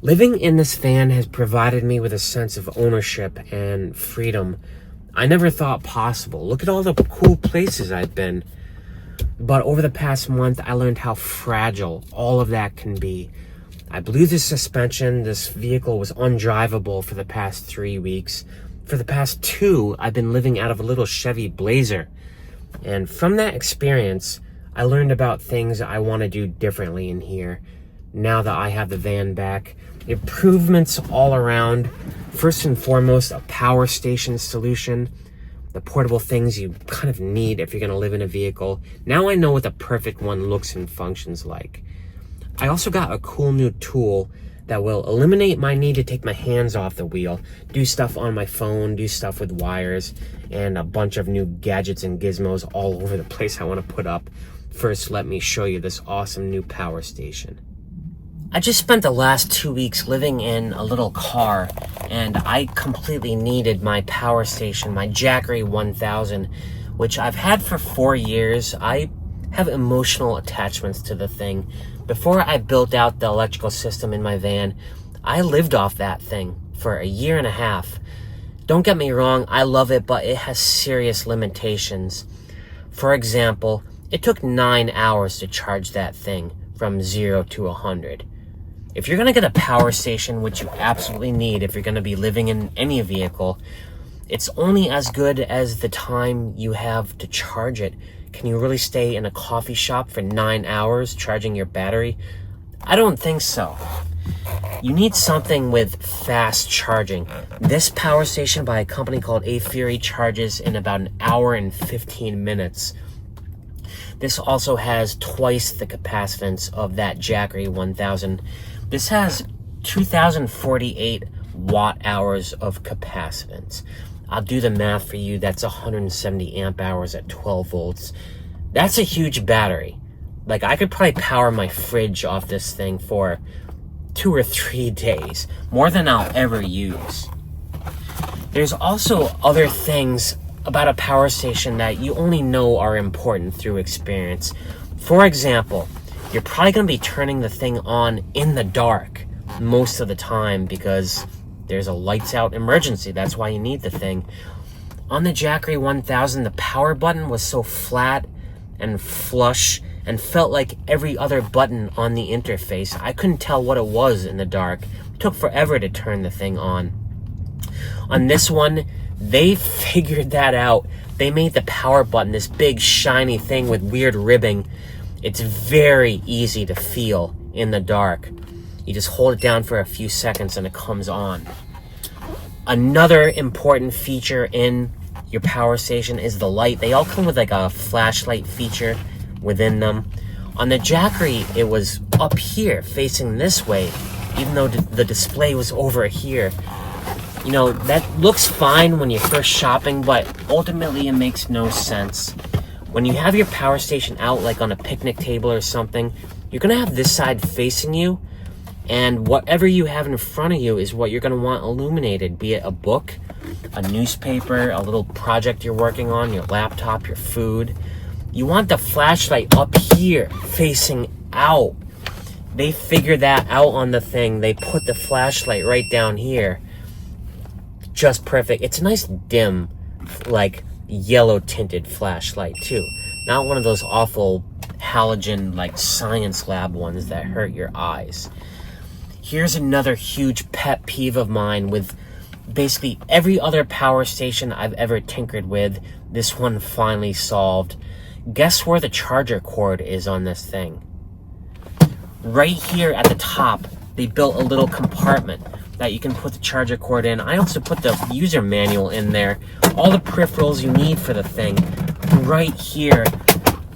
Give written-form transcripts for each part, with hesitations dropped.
Living in this van has provided me with a sense of ownership and freedom I never thought possible. Look at all the cool places I've been. But over the past month, I learned how fragile all of that can be. I blew the suspension. This vehicle was undrivable for the past 3 weeks. For the past 2, I've been living out of a little Chevy Blazer. And from that experience, I learned about things I want to do differently in here. Now that I have the van back, improvements all around. First and foremost, a power station solution. The portable things you kind of need if you're going to live in a vehicle. Now I know what the perfect one looks and functions like. I also got a cool new tool that will eliminate my need to take my hands off the wheel, do stuff on my phone, do stuff with wires, and a bunch of new gadgets and gizmos all over the place I want to put up. First, let me show you this awesome new power station. I just spent the last 2 weeks living in a little car, and I completely needed my power station, my Jackery 1000, which I've had for 4 years. I have emotional attachments to the thing. Before I built out the electrical system in my van, I lived off that thing for 1.5 years. Don't get me wrong, I love it, but it has serious limitations. For example, it took 9 hours to charge that thing from 0 to 100. If you're going to get a power station, which you absolutely need if you're going to be living in any vehicle, it's only as good as the time you have to charge it. Can you really stay in a coffee shop for 9 hours charging your battery? I don't think so. You need something with fast charging. This power station by a company called AFERY charges in about 1 hour and 15 minutes. This also has twice the capacitance of that Jackery 1000. This has 2,048 watt hours of capacitance. I'll do the math for you. That's 170 amp hours at 12 volts. That's a huge battery. Like, I could probably power my fridge off this thing for 2 or 3 days, more than I'll ever use. There's also other things about a power station that you only know are important through experience. For example, you're probably going to be turning the thing on in the dark most of the time because there's a lights out emergency. That's why you need the thing. On the Jackery 1000, the power button was so flat and flush and felt like every other button on the interface. I couldn't tell what it was in the dark. It took forever to turn the thing on. On this one, they figured that out. They made the power button this big shiny thing with weird ribbing. It's very easy to feel in the dark. You just hold it down for a few seconds and it comes on. Another important feature in your power station is the light. They all come with like a flashlight feature within them. On the Jackery, it was up here facing this way, even though the display was over here. You know, that looks fine when you're first shopping, but ultimately it makes no sense. When you have your power station out, like on a picnic table or something, you're going to have this side facing you, and whatever you have in front of you is what you're going to want illuminated, be it a book, a newspaper, a little project you're working on, your laptop, your food. You want the flashlight up here, facing out. They figured that out on the thing. They put the flashlight right down here. Just perfect. It's a nice dim, like, yellow tinted flashlight too. Not one of those awful halogen, like, science lab ones that hurt your eyes. Here's another huge pet peeve of mine with basically every other power station I've ever tinkered with. This one finally solved. Guess where the charger cord is on this thing? Right here at the top, they built a little compartment that you can put the charger cord in. I also put the user manual in there. All the peripherals you need for the thing right here.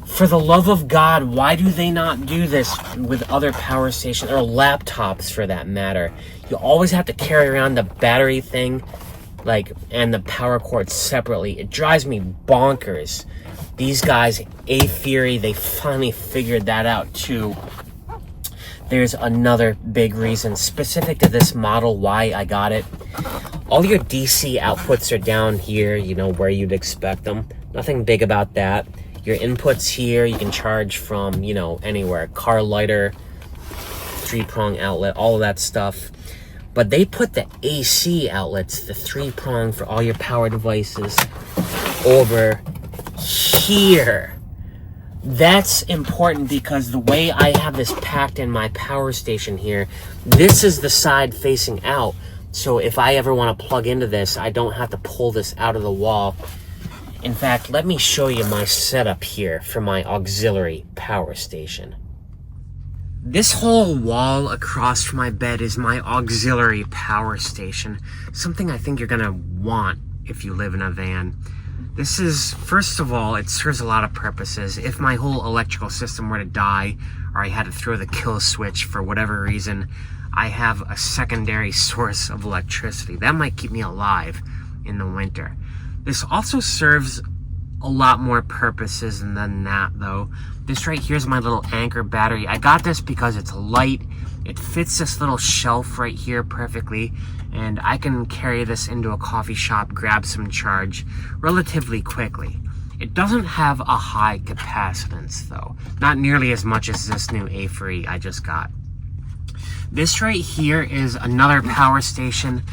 For the love of God, why do they not do this with other power stations, or laptops for that matter? You always have to carry around the battery thing, like, and the power cord separately. It drives me bonkers. These guys, AFERY, they finally figured that out too. There's another big reason specific to this model why I got it. All your DC outputs are down here, you know, where you'd expect them. Nothing big about that. Your inputs here, you can charge from, you know, anywhere. Car lighter, 3-prong outlet, all of that stuff. But they put the AC outlets, the 3-prong for all your power devices, over here. That's important because the way I have this packed in my power station here, this is the side facing out. So if I ever want to plug into this, I don't have to pull this out of the wall. In fact, let me show you my setup here for my auxiliary power station. This whole wall across from my bed is my auxiliary power station. Something I think you're gonna want if you live in a van. This is, first of all, it serves a lot of purposes. If my whole electrical system were to die, or I had to throw the kill switch for whatever reason, I have a secondary source of electricity. That might keep me alive in the winter. This also serves a lot more purposes than that, though. This right here is my little anchor battery. I got this because it's light. It fits this little shelf right here perfectly, and I can carry this into a coffee shop, grab some charge relatively quickly. It doesn't have a high capacitance, though. Not nearly as much as this new AFERY I just got. This right here is another power station.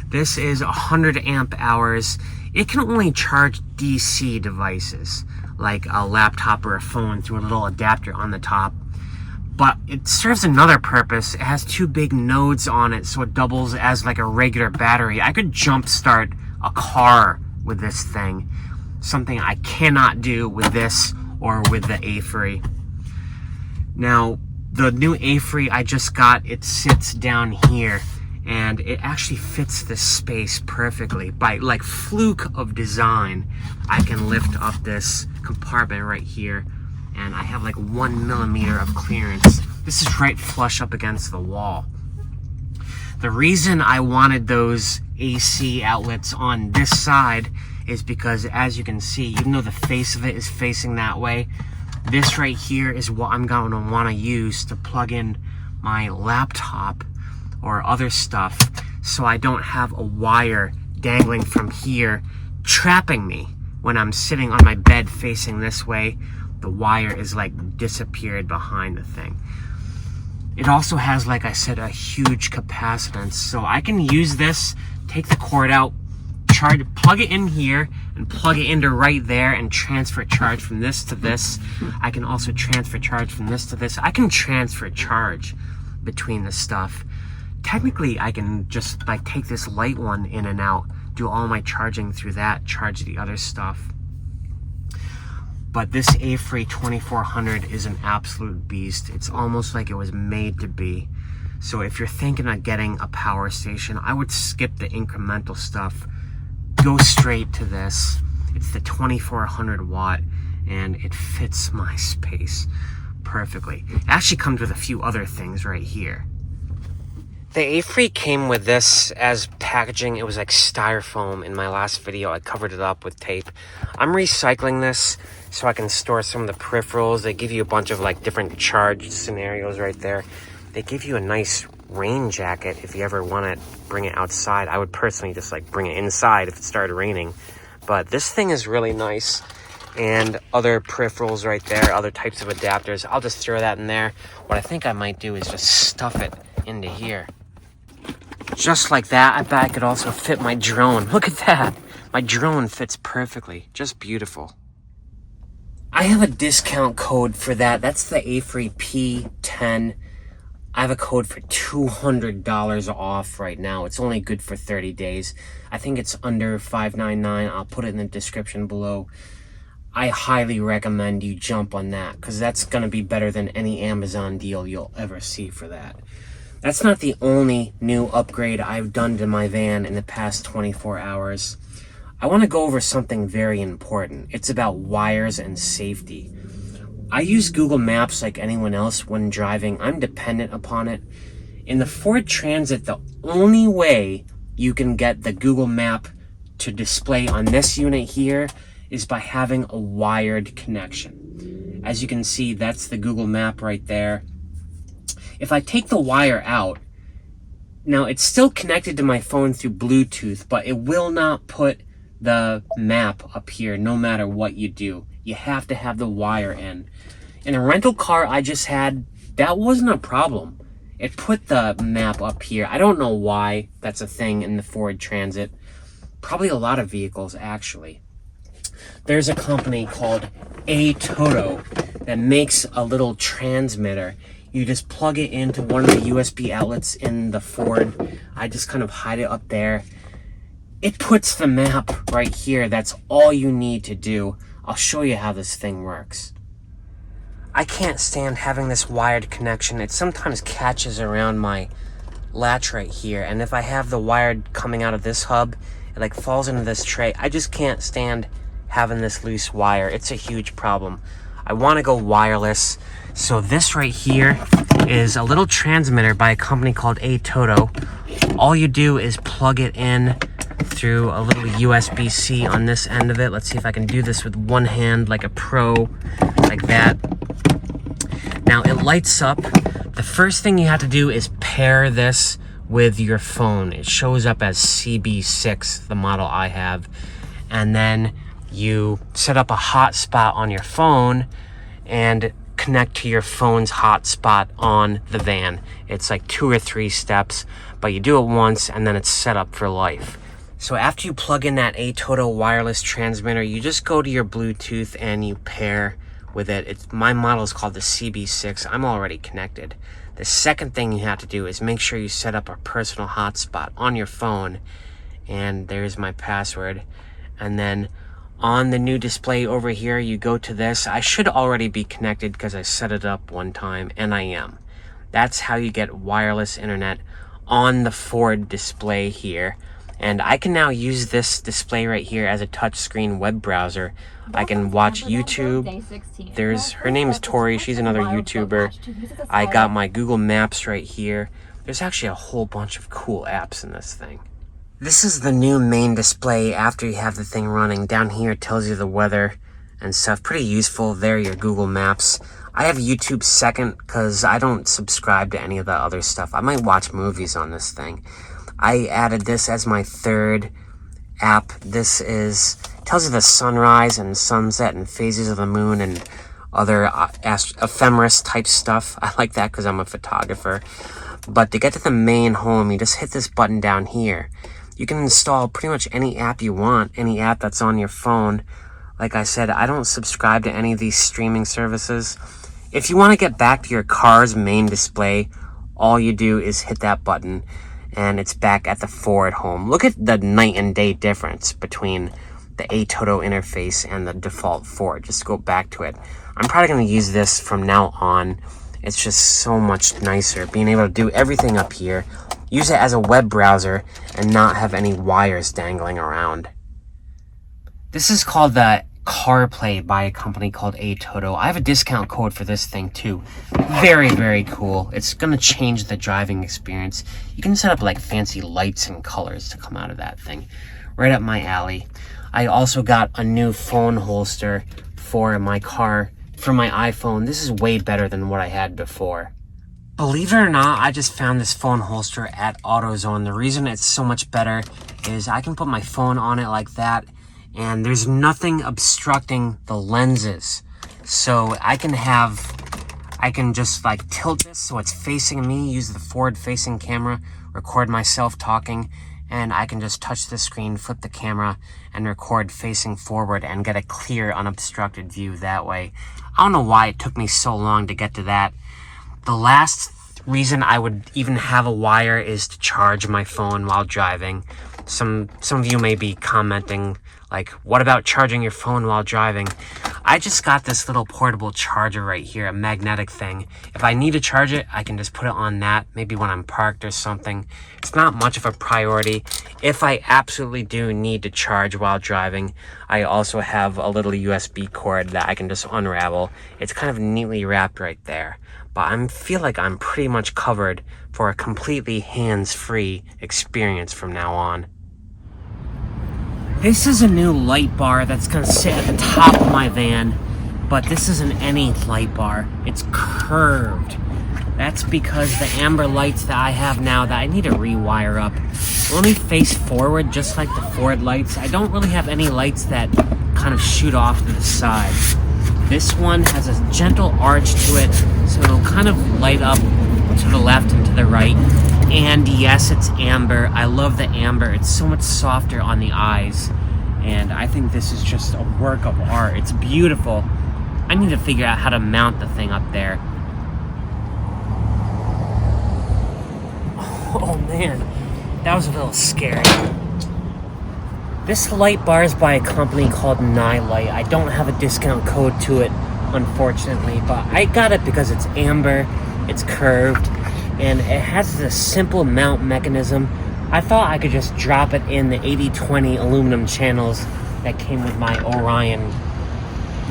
This is 100 amp hours. It can only charge DC devices, like a laptop or a phone, through a little adapter on the top. But it serves another purpose. It has 2 big nodes on it, so it doubles as like a regular battery. I could jump start a car with this thing, something I cannot do with this or with the AFERY. Now, the new AFERY I just got, it sits down here, and it actually fits this space perfectly. By like fluke of design, I can lift up this compartment right here, and I have like 1 millimeter of clearance. This is right flush up against the wall. The reason I wanted those AC outlets on this side is because, as you can see, even though the face of it is facing that way, this right here is what I'm going to want to use to plug in my laptop or other stuff, so I don't have a wire dangling from here trapping me when I'm sitting on my bed facing this way. The wire is like disappeared behind the thing. It also has, like I said, a huge capacitance, so I can use this, take the cord out, plug it in here, and plug it into right there, and transfer charge from this to this. I can also transfer charge from this to this. I can transfer charge between the stuff. Technically, I can just like take this light one in and out, do all my charging through that, charge the other stuff. But this AFERY 2400 is an absolute beast. It's almost like it was made to be. So if you're thinking of getting a power station, I would skip the incremental stuff. Go straight to this. It's the 2400 watt, and it fits my space perfectly. It actually comes with a few other things right here. The AFERY came with this as packaging. It was like styrofoam. In my last video, I covered it up with tape. I'm recycling this so I can store some of the peripherals. They give you a bunch of like different charge scenarios right there. They give you a nice rain jacket if you ever want to bring it outside. I would personally just like bring it inside if it started raining. But this thing is really nice. And other peripherals right there, other types of adapters. I'll just throw that in there. What I think I might do is just stuff it into here. Just like that. I bet I could also fit my drone. Look at that. My drone fits perfectly. Just beautiful. I have a discount code for that. That's the AFERY P10. I have a code for $200 off right now. It's only good for 30 days. I think it's under $599. I'll put it in the description below. I highly recommend you jump on that, because that's going to be better than any Amazon deal you'll ever see for that. That's not the only new upgrade I've done to my van in the past 24 hours. I want to go over something very important. It's about wires and safety. I use Google Maps like anyone else when driving. I'm dependent upon it. In the Ford Transit, the only way you can get the Google Map to display on this unit here is by having a wired connection. As you can see, that's the Google Map right there. If I take the wire out, now it's still connected to my phone through Bluetooth, but it will not put the map up here no matter what you do. You have to have the wire in. In a rental car I just had, that wasn't a problem. it put the map up here. I don't know why that's a thing in the Ford Transit. Probably a lot of vehicles, actually. There's a company called ATOTO that makes a little transmitter. You just plug it into one of the USB outlets in the Ford. I just kind of hide it up there. It puts the map right here. That's all you need to do. I'll show you how this thing works. I can't stand having this wired connection. It sometimes catches around my latch right here. And if I have the wired coming out of this hub, it like falls into this tray. I just can't stand having this loose wire. It's a huge problem. I want to go wireless. So this right here is a little transmitter by a company called ATOTO. All you do is plug it in through a little USB-C on this end of it. Let's see if I can do this with one hand like a pro, like that. Now it lights up. The first thing you have to do is pair this with your phone. It shows up as CB6, the model I have. And then you set up a hotspot on your phone and connect to your phone's hotspot on the van. It's like 2 or 3 steps, but you do it once and then it's set up for life. So after you plug in that ATOTO wireless transmitter, you just go to your Bluetooth and you pair with it. My model is called the CB6. I'm already connected. The second thing you have to do is make sure you set up a personal hotspot on your phone. And there's my password. And then on the new display over here, you go to this. I should already be connected because I set it up one time, and I am. That's how you get wireless internet on the Ford display here. And I can now use this display right here as a touchscreen web browser. I can watch YouTube. Her name is Tori. She's another YouTuber. I got my Google Maps right here. There's actually a whole bunch of cool apps in this thing. This is the new main display after you have the thing running. Down here it tells you the weather and stuff. Pretty useful. There, your Google Maps. I have YouTube second because I don't subscribe to any of the other stuff. I might watch movies on this thing. I added this as my third app. This tells you the sunrise and sunset and phases of the moon and other ephemeris type stuff. I like that because I'm a photographer. But to get to the main home, you just hit this button down here. You can install pretty much any app you want, any app that's on your phone. Like I said, I don't subscribe to any of these streaming services. If you want to get back to your car's main display, all you do is hit that button and it's back at the Ford home. Look at the night and day difference between the ATOTO interface and the default Ford. Just go back to it. I'm probably going to use this from now on. It's just so much nicer being able to do everything up here. Use it as a web browser and not have any wires dangling around. This is called the CarPlay by a company called ATOTO. I have a discount code for this thing too. Very, very cool. It's going to change the driving experience. You can set up like fancy lights and colors to come out of that thing. Right up my alley. I also got a new phone holster for my car, for my iPhone. This is way better than what I had before. Believe it or not, I just found this phone holster at AutoZone. The reason it's so much better is I can put my phone on it like that, and there's nothing obstructing the lenses. So I can just like tilt this so it's facing me, use the forward facing camera, record myself talking, and I can just touch the screen, flip the camera, and record facing forward and get a clear, unobstructed view that way. I don't know why it took me so long to get to that. The last reason I would even have a wire is to charge my phone while driving. Some of you may be commenting, like, what about charging your phone while driving? I just got this little portable charger right here, a magnetic thing. If I need to charge it, I can just put it on that, maybe when I'm parked or something. It's not much of a priority. If I absolutely do need to charge while driving, I also have a little USB cord that I can just unravel. It's kind of neatly wrapped right there. But I feel like I'm pretty much covered for a completely hands-free experience from now on. This is a new light bar that's going to sit at the top of my van, but this isn't any light bar. It's curved. That's because the amber lights that I have now that I need to rewire up only face forward, just like the Ford lights. I don't really have any lights that kind of shoot off to the side. This one has a gentle arch to it, so it'll kind of light up to the left and to the right. And yes, it's amber. I love the amber. It's so much softer on the eyes. And I think this is just a work of art. It's beautiful. I need to figure out how to mount the thing up there. Oh man, that was a little scary. This light bar is by a company called NILIGHT. I don't have a discount code to it, unfortunately, but I got it because it's amber, it's curved, and it has this simple mount mechanism. I thought I could just drop it in the 80/20 aluminum channels that came with my Orion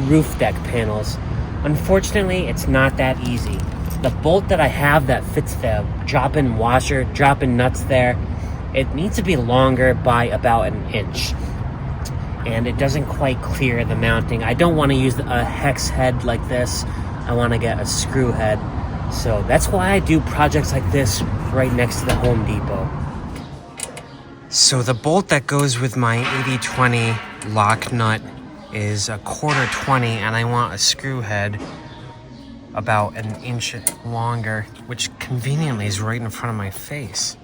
roof deck panels. Unfortunately, it's not that easy. The bolt that I have that fits the drop-in washer, drop-in nuts there, it needs to be longer by about an inch. And it doesn't quite clear the mounting. I don't want to use a hex head like this. I want to get a screw head. So that's why I do projects like this right next to the Home Depot. So the bolt that goes with my 80/20 lock nut is a 1/4 20, and I want a screw head about an inch longer, which conveniently is right in front of my face.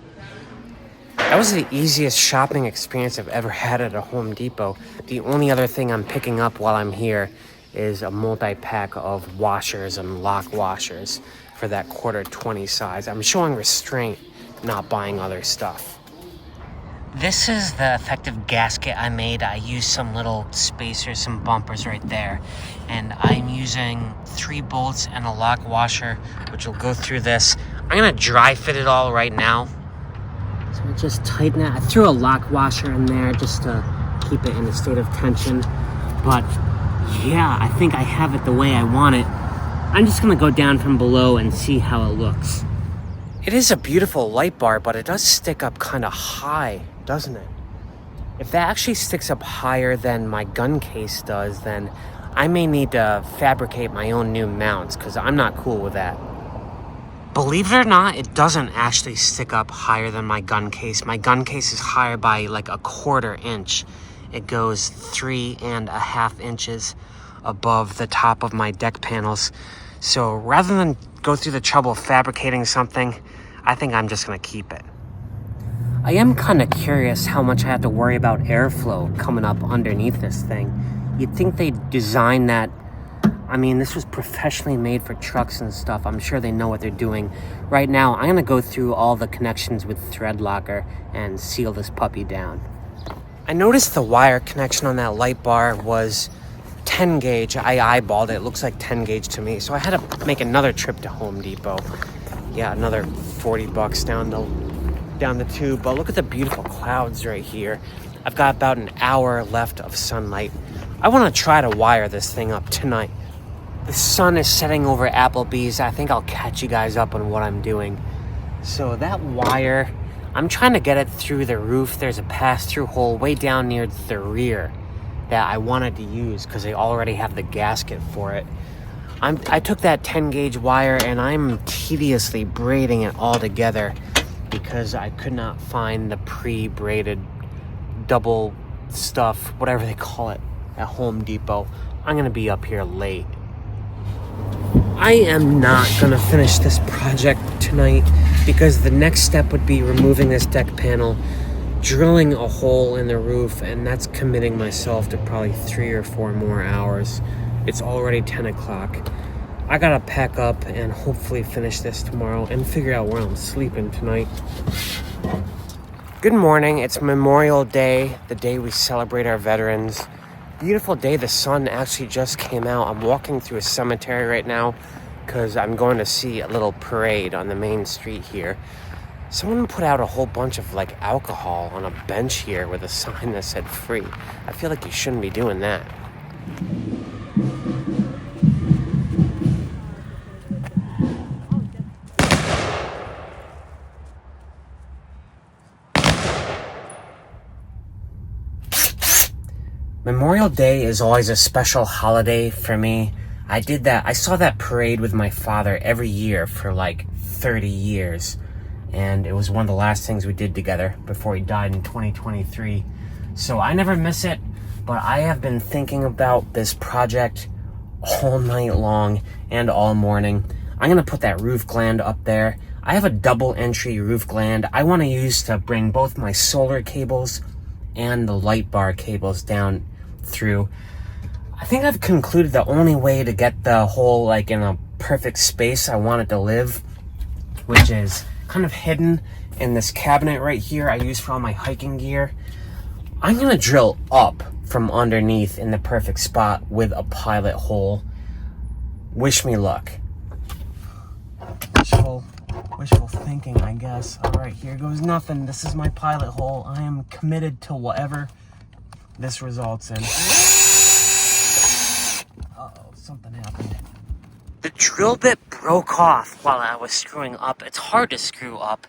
That was the easiest shopping experience I've ever had at a Home Depot. The only other thing I'm picking up while I'm here is a multi-pack of washers and lock washers for that 1/4 20 size. I'm showing restraint, not buying other stuff. This is the effective gasket I made. I used some little spacers, some bumpers right there. And I'm using 3 bolts and a lock washer, which will go through this. I'm gonna dry fit it all right now. So I just tighten it. I threw a lock washer in there just to keep it in a state of tension. But yeah, I think I have it the way I want it. I'm just gonna go down from below and see how it looks. It is a beautiful light bar, but it does stick up kind of high, doesn't it? If that actually sticks up higher than my gun case does, then I may need to fabricate my own new mounts, because I'm not cool with that. Believe it or not, it doesn't actually stick up higher than my gun case. My gun case is higher by like a 1/4 inch. It goes 3.5 inches above the top of my deck panels. So rather than go through the trouble of fabricating something, I think I'm just gonna keep it. I am kind of curious how much I have to worry about airflow coming up underneath this thing. You'd think they designed that. I mean, this was professionally made for trucks and stuff. I'm sure they know what they're doing. Right now, I'm gonna go through all the connections with thread locker and seal this puppy down. I noticed the wire connection on that light bar was 10 gauge. I eyeballed it. It looks like 10 gauge to me. So I had to make another trip to Home Depot. Yeah, another $40 down the tube. But look at the beautiful clouds right here. I've got about an hour left of sunlight. I want to try to wire this thing up tonight. The sun is setting over Applebee's. I think I'll catch you guys up on what I'm doing. So that wire, I'm trying to get it through the roof. There's a pass-through hole way down near the rear that I wanted to use because they already have the gasket for it. I took that 10 gauge wire and I'm tediously braiding it all together because I could not find the pre-braided double stuff, whatever they call it, at Home Depot. I'm gonna be up here late. I am not gonna finish this project tonight because the next step would be removing this deck panel, drilling a hole in the roof, and that's committing myself to probably 3 or 4 more hours. It's already 10 o'clock. I gotta pack up and hopefully finish this tomorrow and figure out where I'm sleeping tonight. Good morning. It's Memorial Day, the day we celebrate our veterans. Beautiful day. The sun actually just came out. I'm walking through a cemetery right now because I'm going to see a little parade on the main street here. Someone put out a whole bunch of like alcohol on a bench here with a sign that said free. I feel like you shouldn't be doing that. Memorial Day is always a special holiday for me. I saw that parade with my father every year for like 30 years. And it was one of the last things we did together before he died in 2023. So I never miss it, but I have been thinking about this project all night long and all morning. I'm gonna put that roof gland up there. I have a double entry roof gland I want to use to bring both my solar cables and the light bar cables down through. I think I've concluded the only way to get the hole like in a perfect space I want it to live, which is kind of hidden in this cabinet right here I use for all my hiking gear. I'm gonna drill up from underneath in the perfect spot with a pilot hole. Wish me luck. Wishful thinking, I guess. All right, here goes nothing. This is my pilot hole. I am committed to whatever this results in. Uh-oh, something happened. The drill bit broke off while I was screwing up. It's hard to screw up,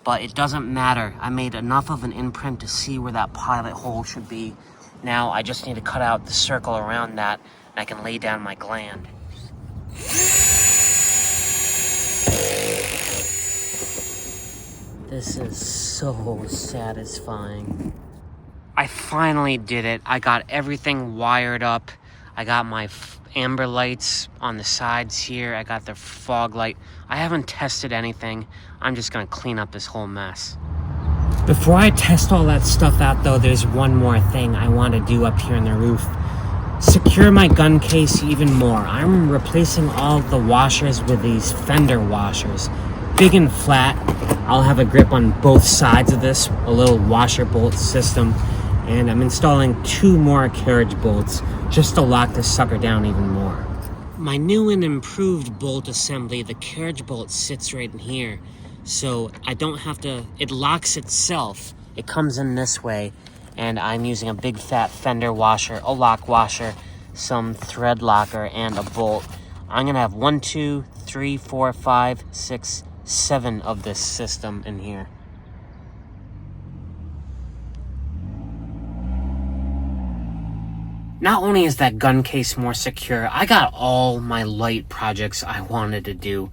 but it doesn't matter. I made enough of an imprint to see where that pilot hole should be. Now I just need to cut out the circle around that, and I can lay down my gland. This is so satisfying. I finally did it. I got everything wired up. I got my amber lights on the sides here. I got the fog light. I haven't tested anything. I'm just gonna clean up this whole mess. Before I test all that stuff out though, there's one more thing I want to do up here in the roof. Secure my gun case even more. I'm replacing all the washers with these fender washers. Big and flat. I'll have a grip on both sides of this, a little washer bolt system, and I'm installing 2 more carriage bolts just to lock this sucker down even more. My new and improved bolt assembly, the carriage bolt sits right in here, so I don't have to, it locks itself. It comes in this way, and I'm using a big fat fender washer, a lock washer, some thread locker, and a bolt. I'm gonna have 1, 2, 3, 4, 5, 6, 7 of this system in here. Not only is that gun case more secure, I got all my light projects I wanted to do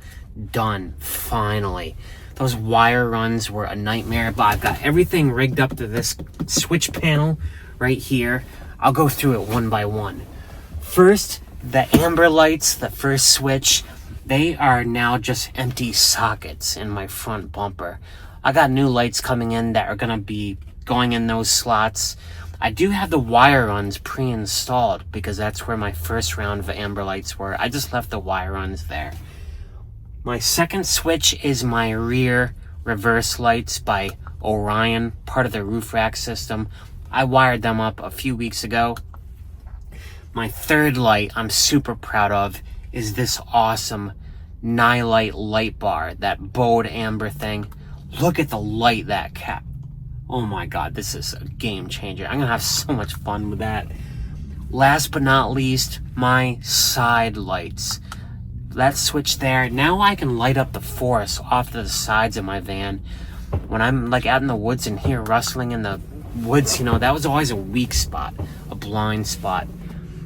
done, finally. Those wire runs were a nightmare, but I've got everything rigged up to this switch panel right here. I'll go through it one by one. First, the amber lights, the first switch, they are now just empty sockets in my front bumper. I got new lights coming in that are gonna be going in those slots. I do have the wire runs pre-installed because that's where my first round of amber lights were. I just left the wire runs there. My second switch is my rear reverse lights by Orion, part of the roof rack system. I wired them up a few weeks ago. My third light I'm super proud of is this awesome NILIGHT light bar, that bowed amber thing. Look at the light that cap. Oh my god, this is a game changer. I'm gonna have so much fun with that. Last but not least, my side lights. That switch there, now I can light up the forest off to the sides of my van. When I'm like out in the woods and hear rustling in the woods, you know, that was always a weak spot, a blind spot.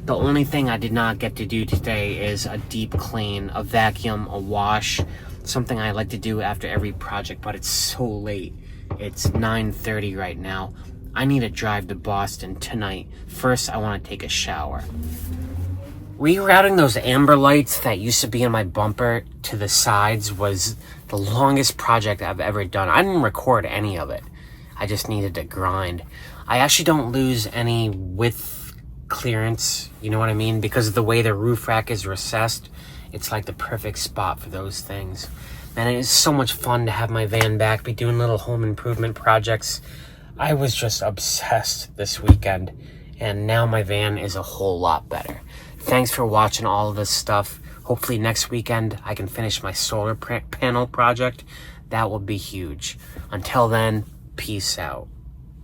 The only thing I did not get to do today is a deep clean, a vacuum, a wash, something I like to do after every project, but it's so late. It's 9:30 right now. I need to drive to Boston tonight. First, I want to take a shower. Rerouting those amber lights that used to be in my bumper to the sides was the longest project I've ever done. I didn't record any of it. I just needed to grind. I actually don't lose any width clearance, you know what I mean? Because of the way the roof rack is recessed, it's like the perfect spot for those things. And it is so much fun to have my van back, be doing little home improvement projects. I was just obsessed this weekend, and now my van is a whole lot better. Thanks for watching all of this stuff. Hopefully next weekend I can finish my solar panel project. That will be huge. Until then, peace out.